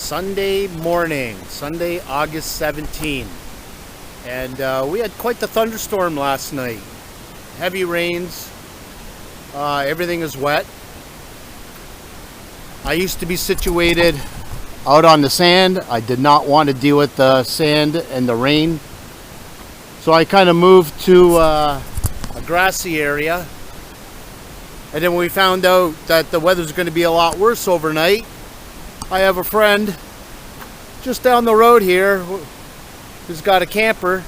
Sunday morning, Sunday, August 17th. And we had quite the thunderstorm last night. Heavy rains. Everything is wet. I used to be situated out on the sand. I did not want to deal with the sand and the rain. So I kind of moved to a grassy area. And then when we found out that the weather's going to be a lot worse overnight, I have a friend just down the road here who's got a camper.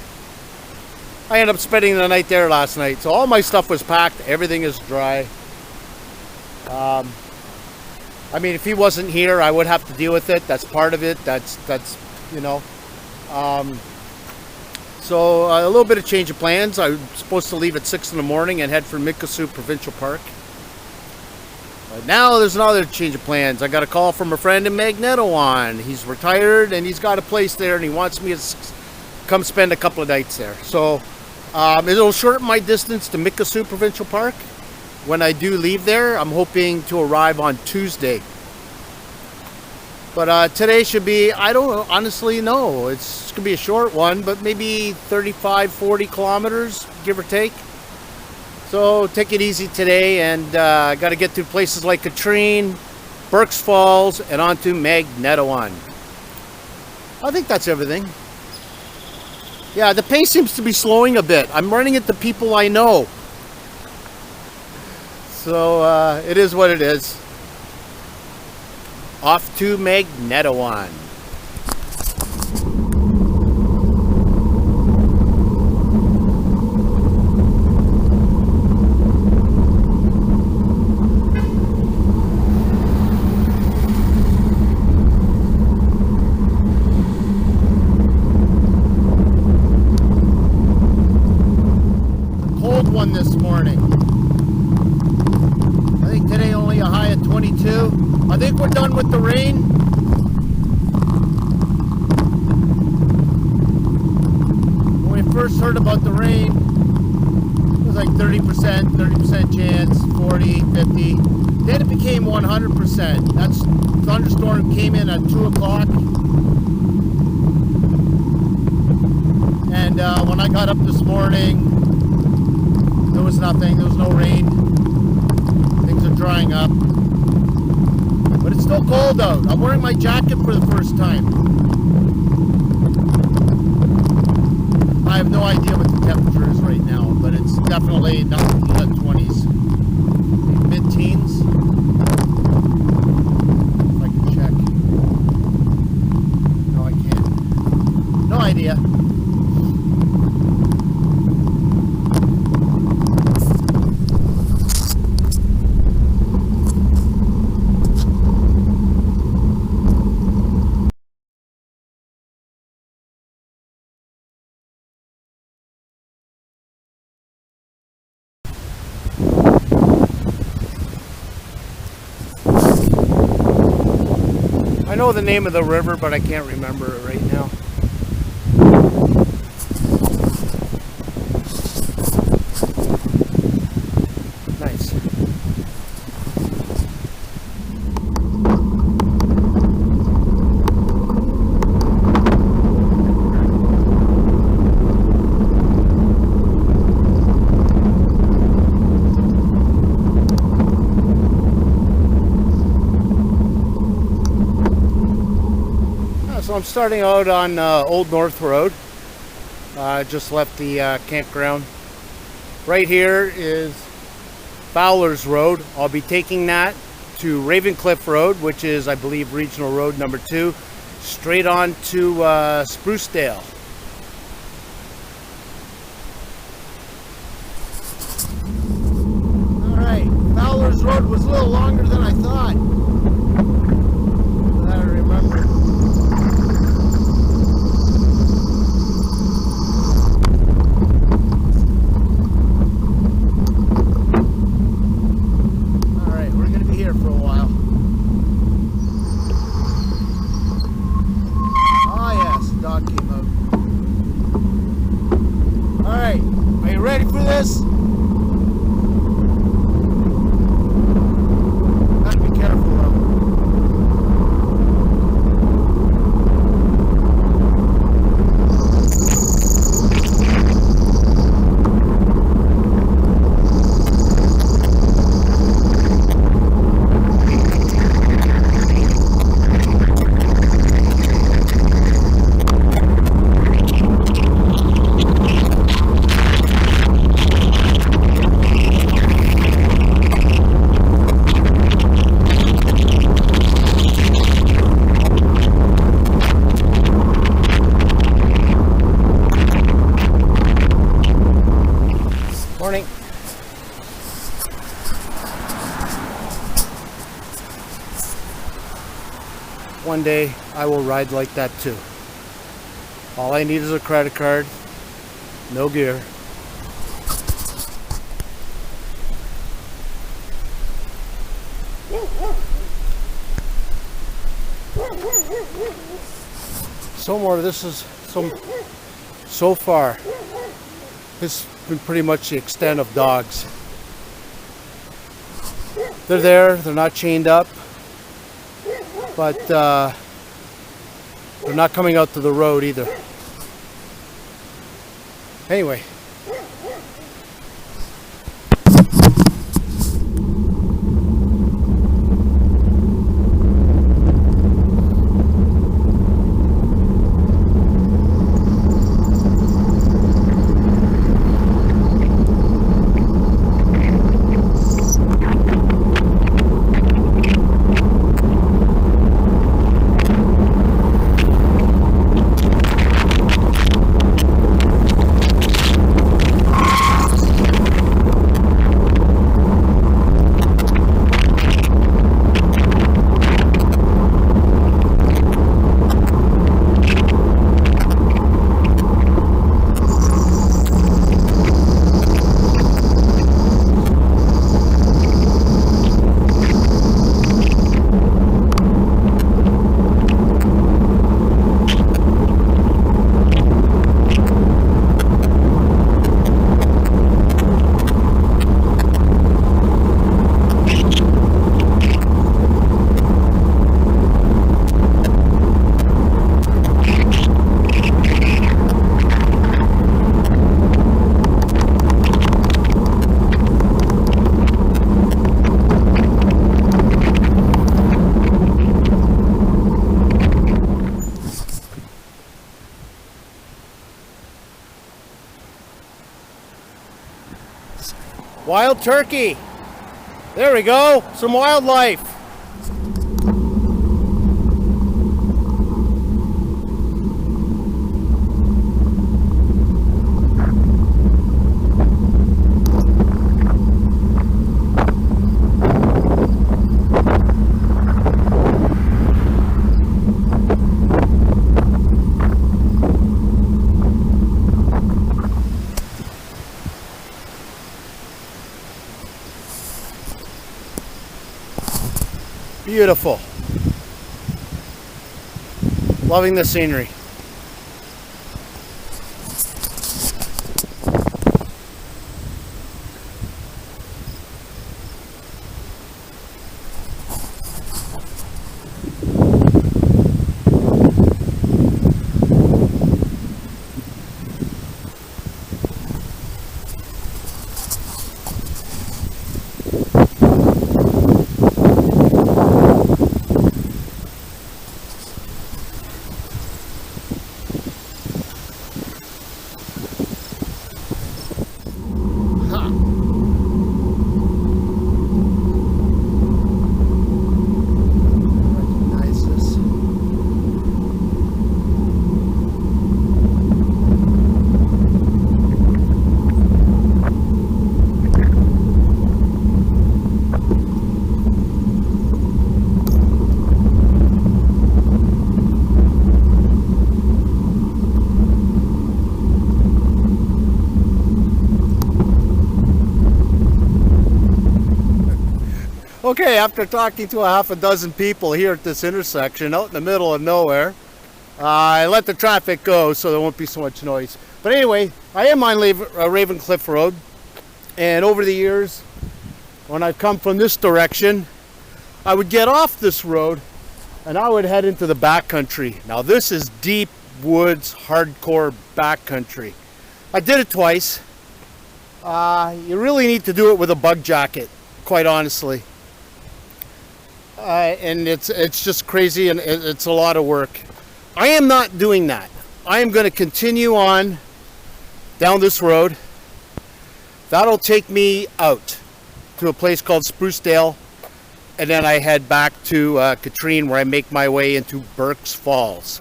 I ended up spending the night there last night. So all my stuff was packed. Everything is dry. I mean, if he wasn't here, I would have to deal with it. That's part of it. That's you know. So a little bit of change of plans. I was supposed to leave at 6 in the morning and head for Mikisew Provincial Park. But now there's another change of plans. I got a call from a friend in Magnetawan. He's retired and he's got a place there and he wants me to come spend a couple of nights there. So it'll shorten my distance to Mikisew Provincial Park. When I do leave there, I'm hoping to arrive on Tuesday. But today should be, I don't honestly know. It's going to be a short one, but maybe 35, 40 kilometers, give or take. So take it easy today, and I got to get to places like Katrine, Burks Falls, and on to Magnetawan. I think that's everything. Yeah, the pace seems to be slowing a bit. I'm running into people I know. So it is what it is. Off to Magnetawan. Cold one this morning. I think today only a high of 22. I think we're done with the rain. When we first heard about the rain, it was like 30% chance, 40, 50. Then it became 100%. That thunderstorm came in at 2 o'clock. And when I got up this morning, there was nothing. There was no rain. Things are drying up. But it's still cold out. I'm wearing my jacket for the first time. I have no idea what the temperature is right now, but it's definitely not in the 20s. Mid-teens. If I can check. No, I can't. No idea. I know the name of the river, but I can't remember it right now. Nice. So I'm starting out on Old North Road. Just left the campground. Right here is Fowler's Road. I'll be taking that to Ravencliff Road, which is, I believe, Regional Road number 2, straight on to Sprucedale. Alright, Fowler's Road was a little longer than I thought. That I remember. Ready for this? Gotta be careful. one day I will ride like that too. All I need is a credit card, no gear. This is so far. This has been pretty much the extent of dogs. They're there, they're not chained up, but they're not coming out to the road either. Anyway. Wild turkey. There we go. Some wildlife. Beautiful. Loving the scenery. Okay, after talking to a half a dozen people here at this intersection out in the middle of nowhere, I let the traffic go so there won't be so much noise. But anyway, I am on Raven Cliff Road, and over the years, when I've come from this direction, I would get off this road and I would head into the backcountry. Now this is deep woods, hardcore backcountry. I did it twice. You really need to do it with a bug jacket, quite honestly. And it's just crazy, and it's a lot of work. I am not doing that. I am going to continue on down this road. That'll take me out to a place called Sprucedale, and then I head back to Katrine, where I make my way into Burke's Falls.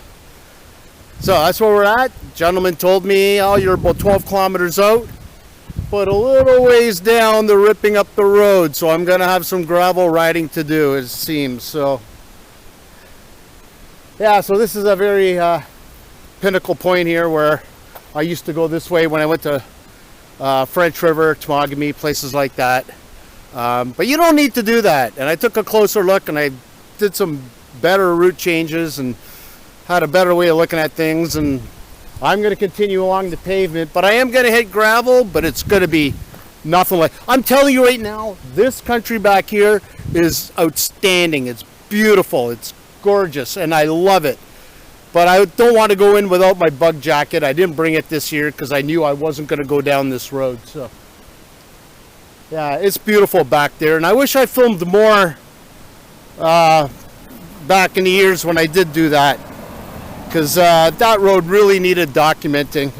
So that's where we're at. The gentleman told me, oh, you're about 12 kilometers out, but a little ways down they're ripping up the road, so I'm gonna have some gravel riding to do, it seems. So Yeah, so this is a very pinnacle point here where I used to go this way when I went to French River, Temagami, places like that. But you don't need to do that. And I took a closer look and I did some better route changes and had a better way of looking at things. And I'm going to continue along the pavement, but I am going to hit gravel, but it's going to be nothing like... I'm telling you right now, this country back here is outstanding. It's beautiful. It's gorgeous, and I love it. But I don't want to go in without my bug jacket. I didn't bring it this year because I knew I wasn't going to go down this road. So yeah, it's beautiful back there, and I wish I filmed more back in the years when I did do that, because that road really needed documenting.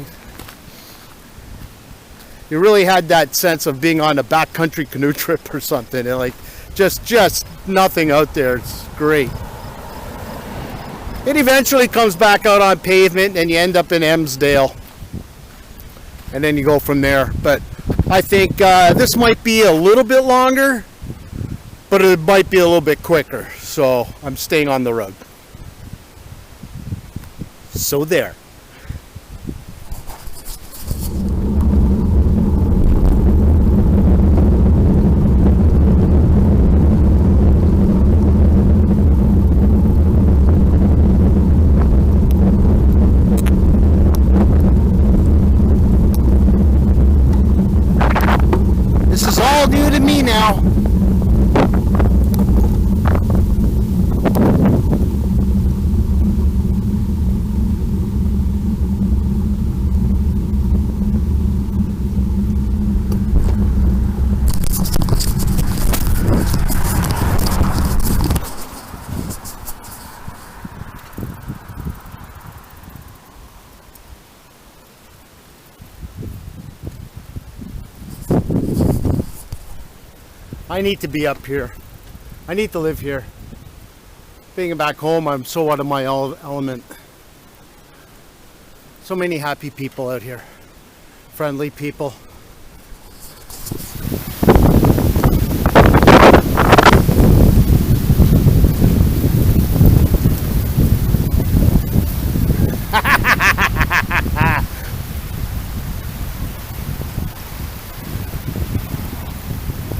You really had that sense of being on a backcountry canoe trip or something, and like just nothing out there. It's great. It eventually comes back out on pavement and you end up in Emsdale, and then you go from there. But I think this might be a little bit longer, but it might be a little bit quicker, so I'm staying on the road. So there. This is all new to me now. I need to be up here. I need to live here. Being back home, I'm so out of my element. So many happy people out here. Friendly people.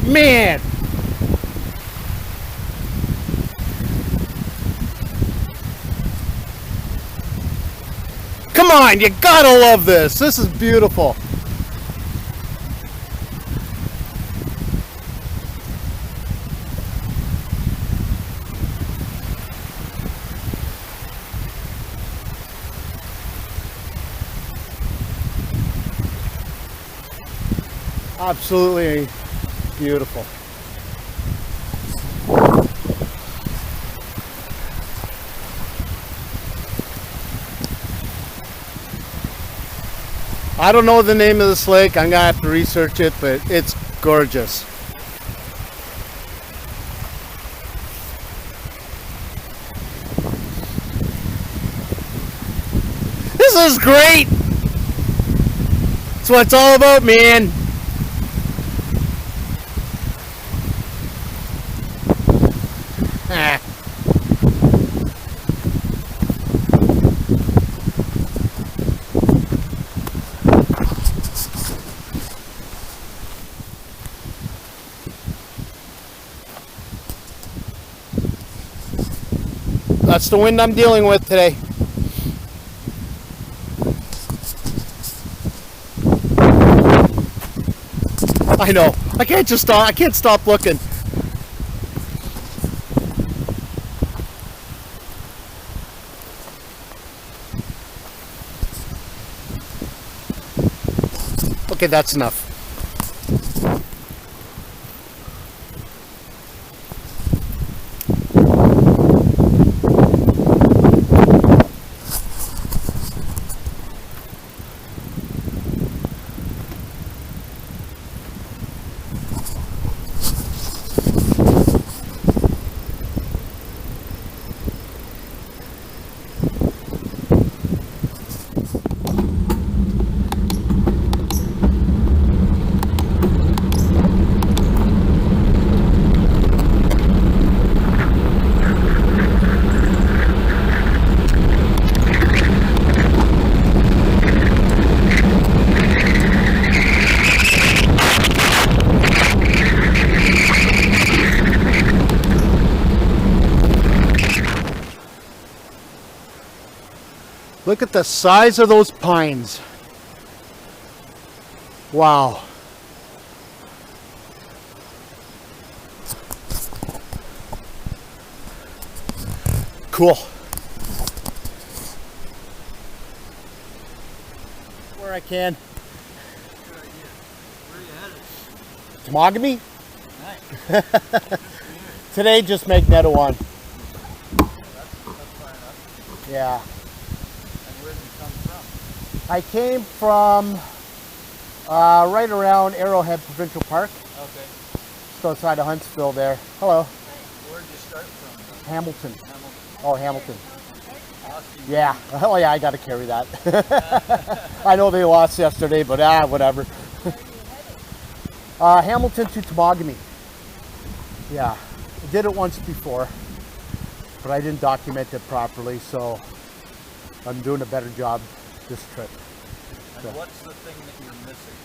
Man! Come on, you gotta love this. This is beautiful. Absolutely beautiful. I don't know the name of this lake. I'm gonna have to research it, but it's gorgeous. This is great. That's what it's all about, man. That's the wind I'm dealing with today. I know. I can't just stop. I can't stop looking. Okay, that's enough. Look at the size of those pines. Wow. Cool. Where I can. Good idea. Where are you headed? Temagami? Nice. Today just Magnetawan. That's far enough. Yeah. And where did you come from? I came from right around E08 Provincial Park. Okay. Just outside of Huntsville there. Hello. Where did you start from? Hamilton. Hamilton. Oh, Hamilton. Awesome. Yeah. Oh yeah, I gotta carry that. I know they lost yesterday, but whatever. Hamilton to Temagami. Yeah. I did it once before, but I didn't document it properly, so I'm doing a better job this trip. And So, what's the thing that you're missing?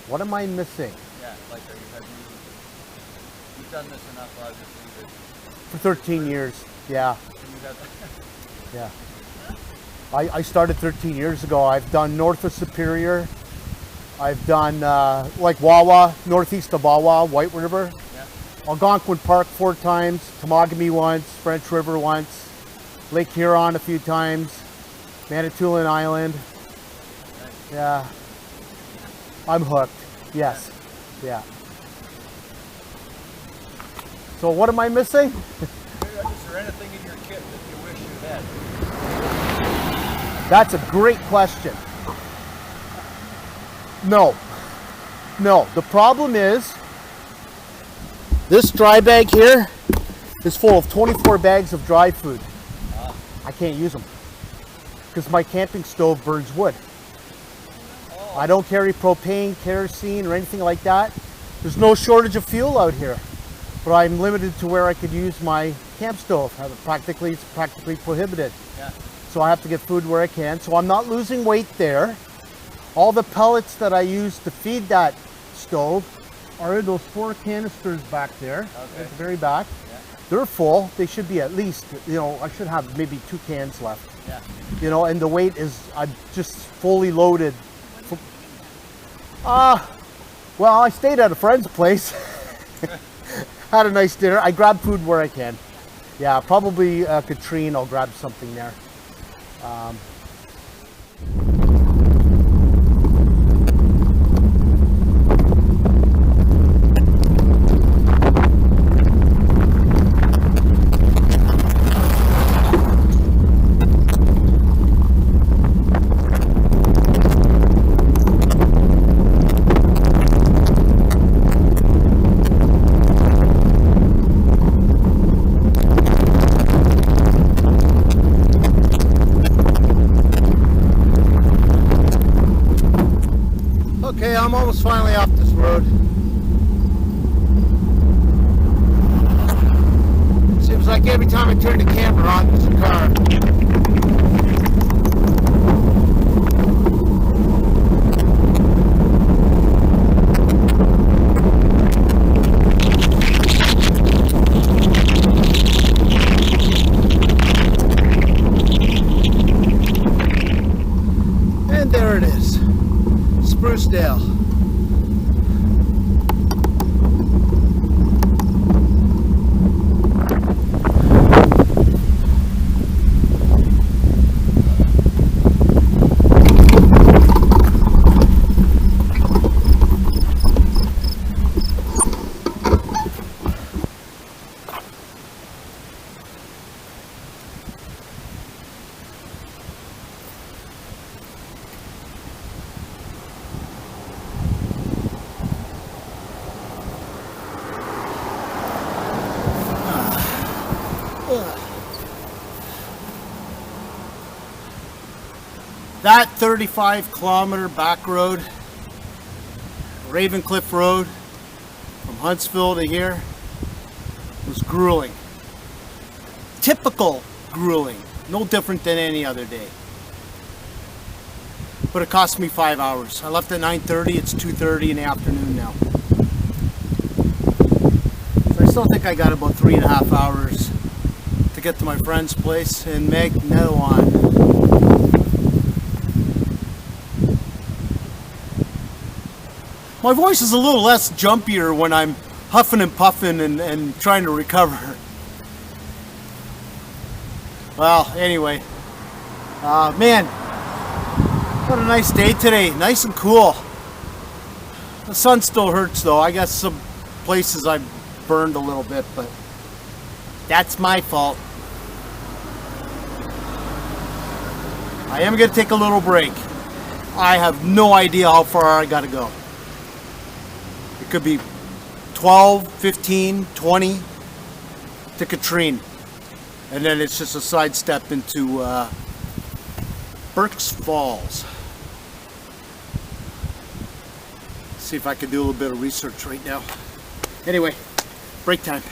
what am I missing? Yeah, like you've done this enough, obviously, that For 13 years, yeah. you got Yeah. I started 13 years ago. I've done north of Superior. I've done like Wawa, northeast of Wawa, White River. yeah. Algonquin Park 4 times, Temagami once, French River once, Lake Huron a few times, Manitoulin Island. Yeah. I'm hooked. Yes. Yeah. So what am I missing? Is there anything in your kit that you wish you had? That's a great question. No. No. The problem is this dry bag here is full of 24 bags of dry food. I can't use them because my camping stove burns wood. I don't carry propane, kerosene, or anything like that. There's no shortage of fuel out here, but I'm limited to where I could use my camp stove. It's practically prohibited. Yeah. So I have to get food where I can. So I'm not losing weight there. All the pellets that I use to feed that stove are in those 4 canisters back there, Okay. at the very back. Yeah. They're full. They should be at least, I should have maybe 2 cans left. Yeah. And the weight is, I'm just fully loaded. Well, I stayed at a friend's place. Had a nice dinner. I grab food where I can. Yeah, probably Katrine, I'll grab something there. Okay, I'm almost finally off this road. Seems like every time I turn the camera on, there's a car. And there it is. Sprucedale. That 35-kilometer back road, Ravencliff Road, from Huntsville to here, was grueling. Typical grueling, no different than any other day. But it cost me 5 hours. I left at 9:30, it's 2:30 in the afternoon now. So I still think I got about 3.5 hours to get to my friend's place in Magnetawan. My voice is a little less jumpier when I'm huffing and puffing and trying to recover. Well, anyway, man, what a nice day today. Nice and cool. The sun still hurts though. I guess some places I burned a little bit, but that's my fault. I am going to take a little break. I have no idea how far I got to go. It could be 12, 15, 20 to Katrine. And then it's just a sidestep into Burke's Falls. See if I can do a little bit of research right now. Anyway, break time.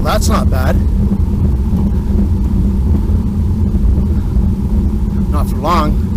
That's not bad. Not for long.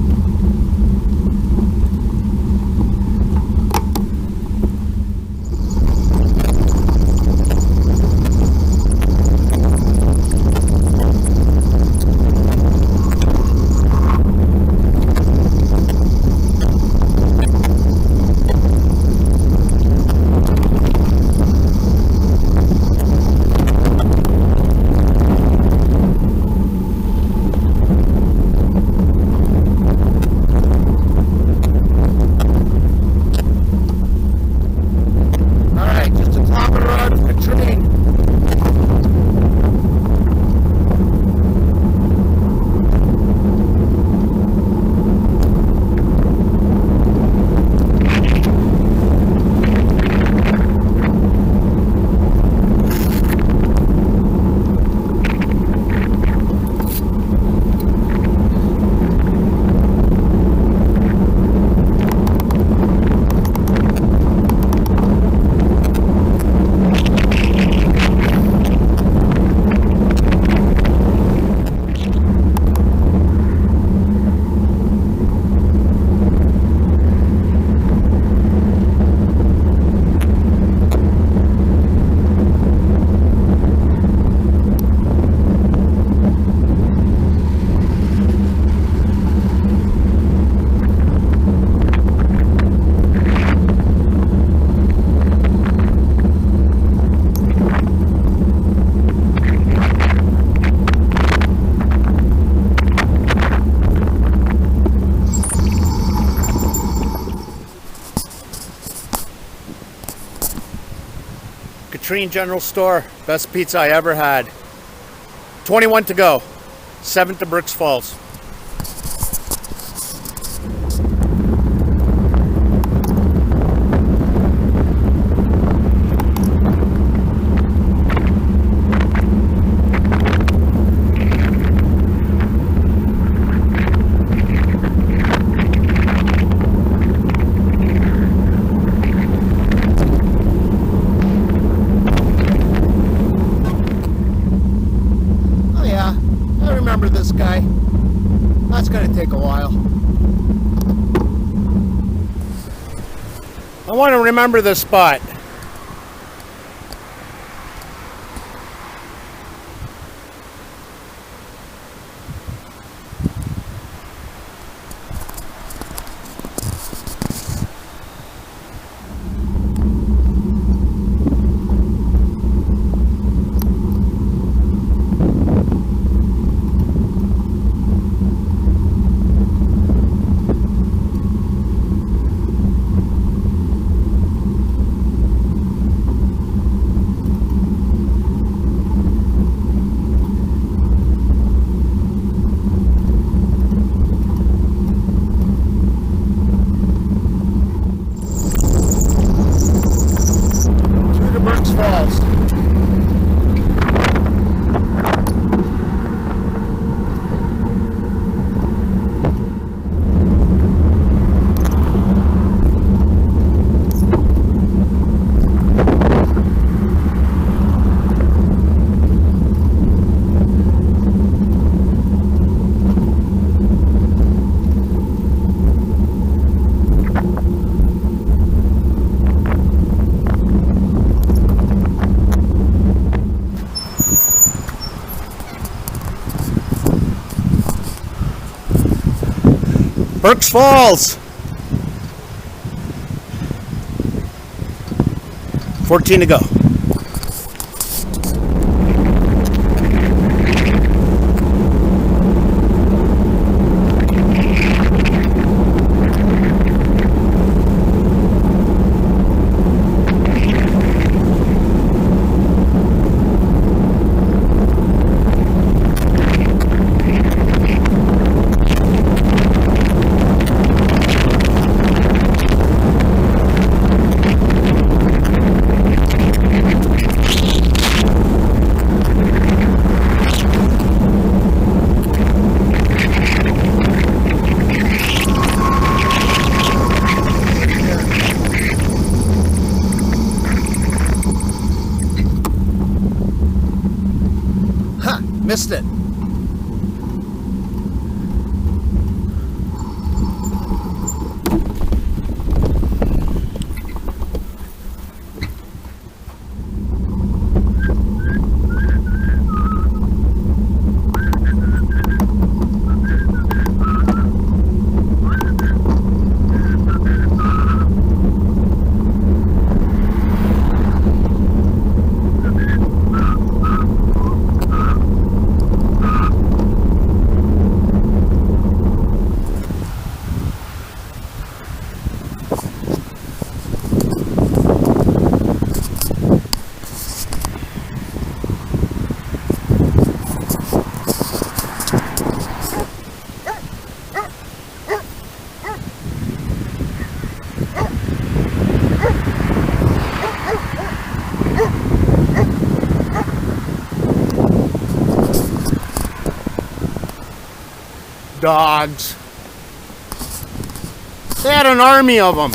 Katrine General Store, best pizza I ever had. 21 to go. 7th to Brooks Falls. take a while. I want to remember this spot. Falls. Burks Falls. 14 to go. Missed it. Dogs. They had an army of them.